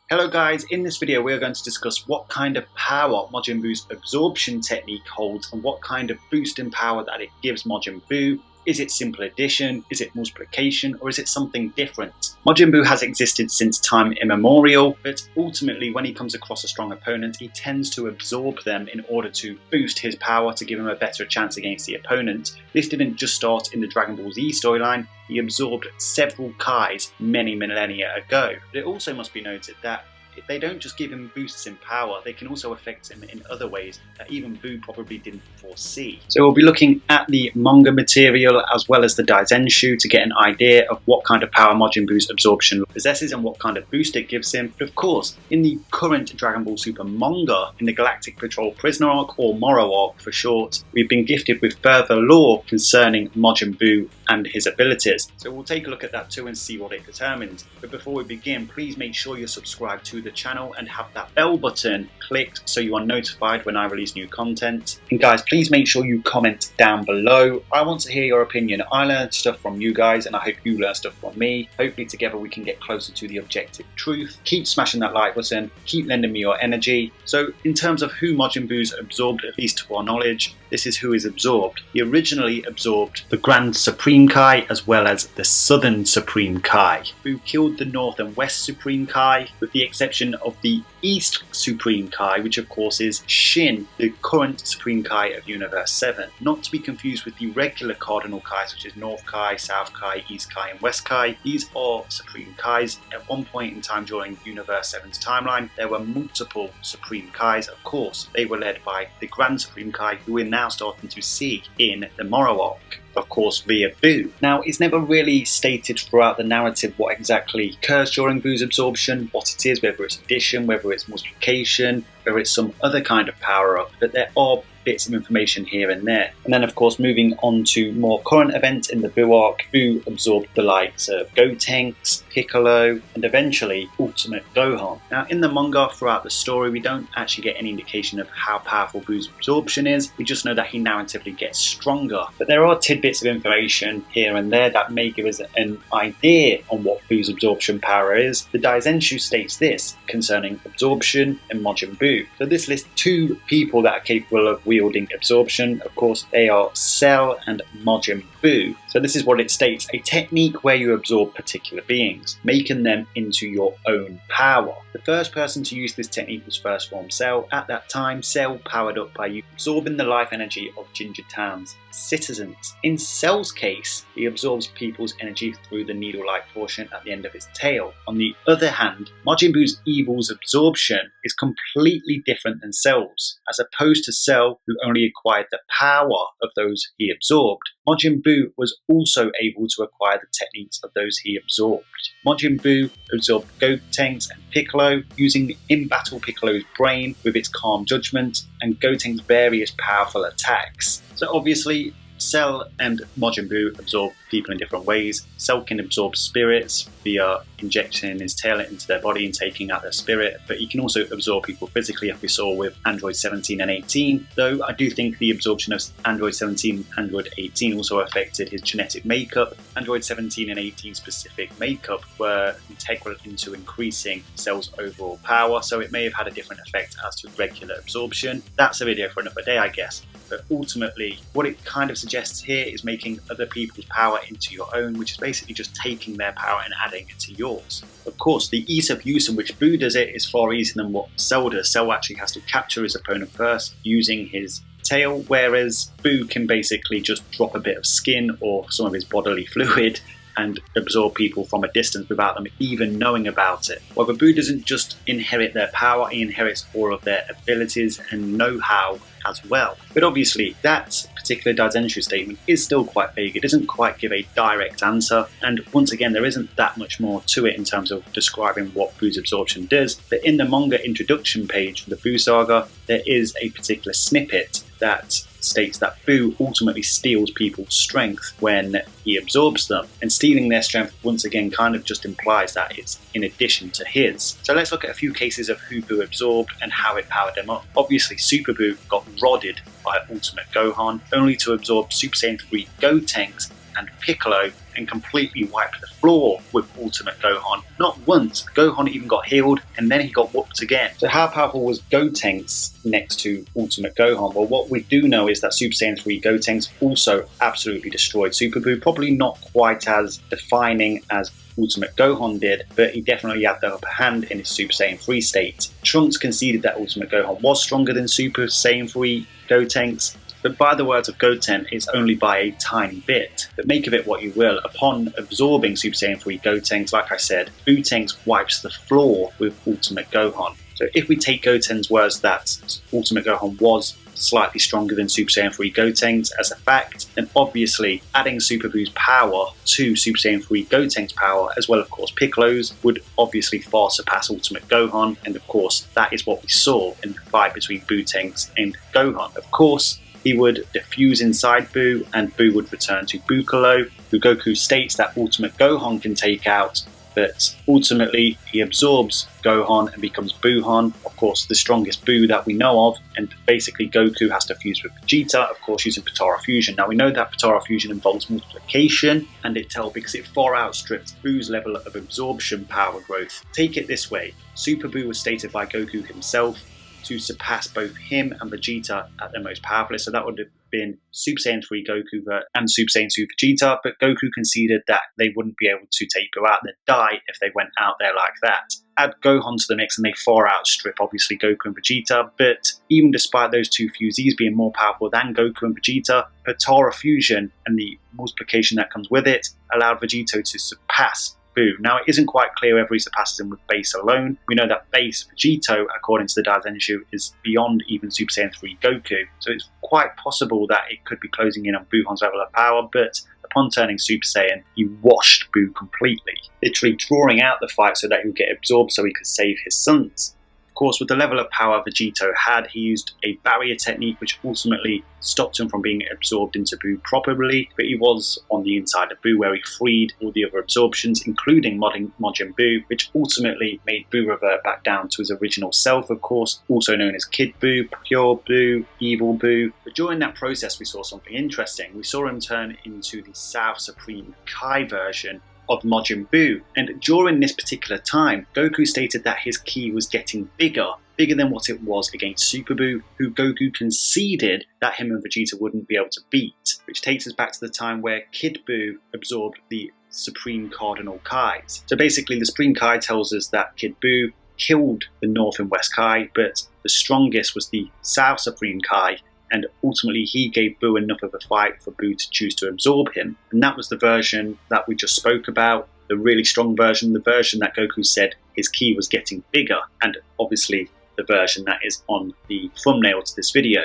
Hello guys, in this video we're going to discuss what kind of power Majin Buu's absorption technique holds and what kind of boost in power that it gives Majin Buu. Is it simple addition, is it multiplication, or is it something different? Majin Buu has existed since time immemorial, but ultimately when he comes across a strong opponent, he tends to absorb them in order to boost his power to give him a better chance against the opponent. This didn't just start in the Dragon Ball Z storyline, he absorbed several Kais many millennia ago. But it also must be noted that they don't just give him boosts in power, they can also affect him in other ways that even Buu probably didn't foresee. So we'll be looking at the manga material as well as the Daizenshu to get an idea of what kind of power Majin Buu's absorption possesses and what kind of boost it gives him. But of course, in the current Dragon Ball Super manga, in the Galactic Patrol Prisoner arc, or Moro arc for short, we've been gifted with further lore concerning Majin Buu and his abilities. So we'll take a look at that too and see what it determines. But before we begin, please make sure you're subscribed to the channel and have that bell button clicked so you are notified when I release new content. And guys, please make sure you comment down below. I want to hear your opinion. I learned stuff from you guys and I hope you learn stuff from me. Hopefully together we can get closer to the objective truth. Keep smashing that like button, keep lending me your energy. So in terms of who Majin Buu's absorbed, at least to our knowledge, this is who is absorbed. He originally absorbed the Grand Supreme Kai as well as the Southern Supreme Kai. Buu killed the North and West Supreme Kai with the exception of the East Supreme Kai, which of course is Shin, the current Supreme Kai of Universe 7. Not to be confused with the regular Cardinal Kais, which is North Kai, South Kai, East Kai and West Kai. These are Supreme Kais. At one point in time during Universe 7's timeline, there were multiple Supreme Kais. Of course, they were led by the Grand Supreme Kai, who we're now starting to see in the Moro arc, of course via Buu. Now, it's never really stated throughout the narrative what exactly occurs during Buu's absorption, what it is, whether it's addition, whether it's multiplication, whether it's some other kind of power up, but there are bits of information here and there. And then of course moving on to more current events in the Buu arc, Buu absorbed the likes of Gotenks, Piccolo, and eventually Ultimate Gohan. Now in the manga throughout the story we don't actually get any indication of how powerful Buu's absorption is, we just know that he narratively gets stronger. But there are tidbits of information here and there that may give us an idea on what Buu's absorption power is. The Daizenshu states this concerning absorption and Majin Buu. So this lists two people that are capable of wielding absorption. Of course, they are Cell and Majin Buu. So this is what it states: a technique where you absorb particular beings, making them into your own power. The first person to use this technique was First Form Cell. At that time, Cell powered up by absorbing the life energy of Ginger Town's citizens. In Cell's case, he absorbs people's energy through the needle-like portion at the end of his tail. On the other hand, Majin Buu's evil's absorption is completely different than Cell's. As opposed to Cell, who only acquired the power of those he absorbed, Majin Buu was also able to acquire the techniques of those he absorbed. Majin Buu absorbed Gotenks and Piccolo, using in-battle Piccolo's brain with its calm judgment and Gotenks' various powerful attacks. So obviously, Cell and Majin Buu absorb people in different ways. Cell can absorb spirits via injecting his tail into their body and taking out their spirit, but he can also absorb people physically, as we saw with Android 17 and 18, though I do think the absorption of Android 17 and Android 18 also affected his genetic makeup. Android 17 and 18 specific makeup were integral into increasing Cell's overall power, so it may have had a different effect as to regular absorption. That's a video for another day, I guess. But ultimately, what it kind of suggests here is making other people's power into your own, which is basically just taking their power and adding it to yours. Of course, the ease of use in which Buu does it is far easier than what Cell does. Cell actually has to capture his opponent first using his tail, whereas Buu can basically just drop a bit of skin or some of his bodily fluid and absorb people from a distance without them even knowing about it. However, Buu doesn't just inherit their power, he inherits all of their abilities and know-how as well. But obviously, that particular Daizenshu statement is still quite vague. It doesn't quite give a direct answer, and once again, there isn't that much more to it in terms of describing what Buu's absorption does. But in the manga introduction page for the Buu saga, there is a particular snippet that states that Buu ultimately steals people's strength when he absorbs them, and stealing their strength once again kind of just implies that it's in addition to his. So let's look at a few cases of who Buu absorbed and how it powered them up. Obviously, Super Buu got rodded by Ultimate Gohan, only to absorb Super Saiyan 3 Gotenks and Piccolo and completely wiped the floor with Ultimate Gohan. Not once, Gohan even got healed and then he got whooped again. So how powerful was Gotenks next to Ultimate Gohan? Well, what we do know is that Super Saiyan 3 Gotenks also absolutely destroyed Super Buu, probably not quite as defining as Ultimate Gohan did, but he definitely had the upper hand in his Super Saiyan 3 state. Trunks conceded that Ultimate Gohan was stronger than Super Saiyan 3 Gotenks, but by the words of Goten, it's only by a tiny bit. But make of it what you will, upon absorbing Super Saiyan 3 Gotenks, like I said, Butenks wipes the floor with Ultimate Gohan. So if we take Goten's words that Ultimate Gohan was slightly stronger than Super Saiyan 3 Gotenks as a fact, then obviously adding Super Buu's power to Super Saiyan 3 Gotenks' power, as well of course Piccolo's, would obviously far surpass Ultimate Gohan, and of course that is what we saw in the fight between Butenks and Gohan. Of course, he would defuse inside Buu, and Buu would return to Piccolo, who Goku states that Ultimate Gohan can take out, but ultimately he absorbs Gohan and becomes Buuhan, of course the strongest Buu that we know of, and basically Goku has to fuse with Vegeta, of course using Potara Fusion. Now we know that Potara Fusion involves multiplication, and because it far outstrips Buu's level of absorption power growth. Take it this way, Super Buu was stated by Goku himself to surpass both him and Vegeta at their most powerful, so that would have been Super Saiyan 3 Goku and Super Saiyan 2 Vegeta, but Goku conceded that they wouldn't be able to take Buu out, they'd die if they went out there like that. Add Gohan to the mix and they far outstrip obviously Goku and Vegeta, but even despite those two fusees being more powerful than Goku and Vegeta, Potara Fusion and the multiplication that comes with it allowed Vegeta to surpass Buu. Now, it isn't quite clear whether he surpasses him with base alone. We know that base Vegito, according to the Daizenshu, is beyond even Super Saiyan 3 Goku, so it's quite possible that it could be closing in on Buuhan's level of power, but upon turning Super Saiyan, he washed Buu completely, literally drawing out the fight so that he would get absorbed so he could save his sons. Of course, with the level of power Vegito had, he used a barrier technique which ultimately stopped him from being absorbed into Buu properly, but he was on the inside of Buu where he freed all the other absorptions, including Majin Buu, which ultimately made Buu revert back down to his original self, of course, also known as Kid Buu, Pure Buu, Evil Buu. But during that process we saw something interesting. We saw him turn into the South Supreme Kai version of Majin Buu, and during this particular time, Goku stated that his ki was getting bigger than what it was against Super Buu, who Goku conceded that him and Vegeta wouldn't be able to beat, which takes us back to the time where Kid Buu absorbed the Supreme Cardinal Kais. So basically the Supreme Kai tells us that Kid Buu killed the North and West Kai, but the strongest was the South Supreme Kai, and ultimately he gave Buu enough of a fight for Buu to choose to absorb him. And that was the version that we just spoke about, the really strong version, the version that Goku said his ki was getting bigger, and obviously the version that is on the thumbnail to this video.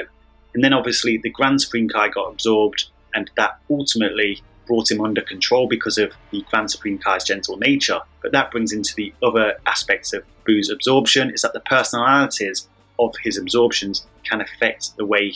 And then obviously the Grand Supreme Kai got absorbed, and that ultimately brought him under control because of the Grand Supreme Kai's gentle nature. But that brings into the other aspects of Buu's absorption, is that the personalities of his absorptions can affect the way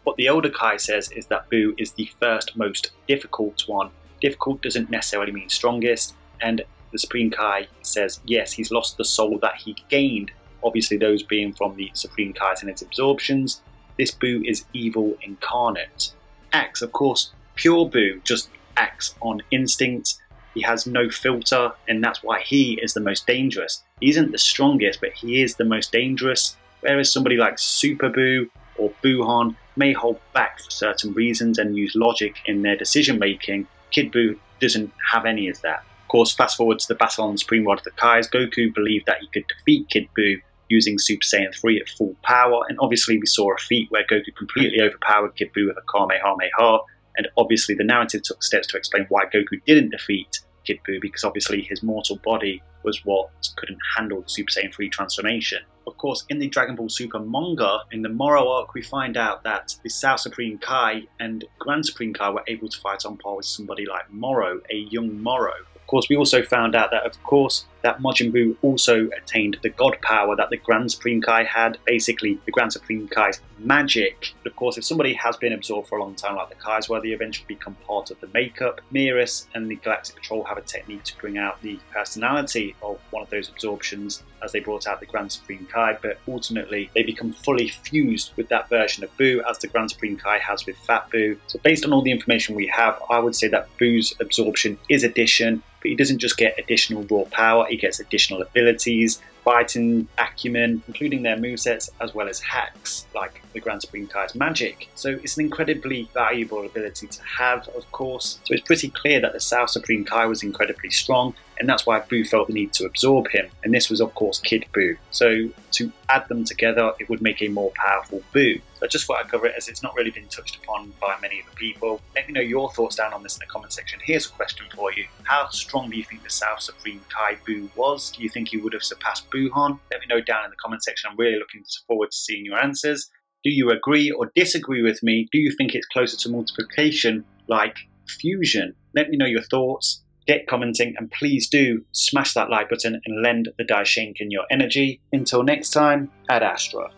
what the older Kai says is that Buu is the first most difficult one. Difficult doesn't necessarily mean strongest, and the Supreme Kai says yes, he's lost the soul that he gained, obviously those being from the Supreme Kais and its absorptions. This Buu is evil incarnate. Acts, of course, pure Buu just acts on instinct. He has no filter, and that's why he is the most dangerous. He isn't the strongest, but he is the most dangerous. Whereas somebody like Super Buu or Buuhan may hold back for certain reasons and use logic in their decision making, Kid Buu doesn't have any of that. Of course, fast forward to the battle on the Supreme World of the Kais, Goku believed that he could defeat Kid Buu using Super Saiyan 3 at full power, and obviously we saw a feat where Goku completely overpowered Kid Buu with a Kamehameha, and obviously the narrative took steps to explain why Goku didn't defeat Kid Buu, because obviously his mortal body was what couldn't handle the Super Saiyan 3 transformation. Of course, in the Dragon Ball Super manga, in the Moro arc, we find out that the South Supreme Kai and Grand Supreme Kai were able to fight on par with somebody like Moro, a young Moro. Of course, we also found out that, of course, that Majin Buu also attained the god power that the Grand Supreme Kai had, basically the Grand Supreme Kai's magic. But of course, if somebody has been absorbed for a long time like the Kais, where they eventually become part of the makeup, Mirrors and the Galactic Patrol have a technique to bring out the personality of one of those absorptions as they brought out the Grand Supreme Kai, but ultimately they become fully fused with that version of Buu as the Grand Supreme Kai has with Fat Buu. So based on all the information we have, I would say that Buu's absorption is addition, but he doesn't just get additional raw power, he gets additional abilities, fighting acumen, including their movesets, as well as hacks like the Grand Supreme Kai's magic. So it's an incredibly valuable ability to have, of course. So it's pretty clear that the South Supreme Kai was incredibly strong, and that's why Buu felt the need to absorb him. And this was, of course, Kid Buu. So to add them together, it would make a more powerful Buu. So I just thought I'd cover it as it's not really been touched upon by many other people. Let me know your thoughts down on this in the comment section. Here's a question for you. How strong do you think the South Supreme Kai Buu was? Do you think he would have surpassed Buuhan? Let me know down in the comment section. I'm really looking forward to seeing your answers. Do you agree or disagree with me? Do you think it's closer to multiplication like fusion? Let me know your thoughts. Get commenting, and please do smash that like button and lend the Daishinken your energy. Until next time, Ad Astra.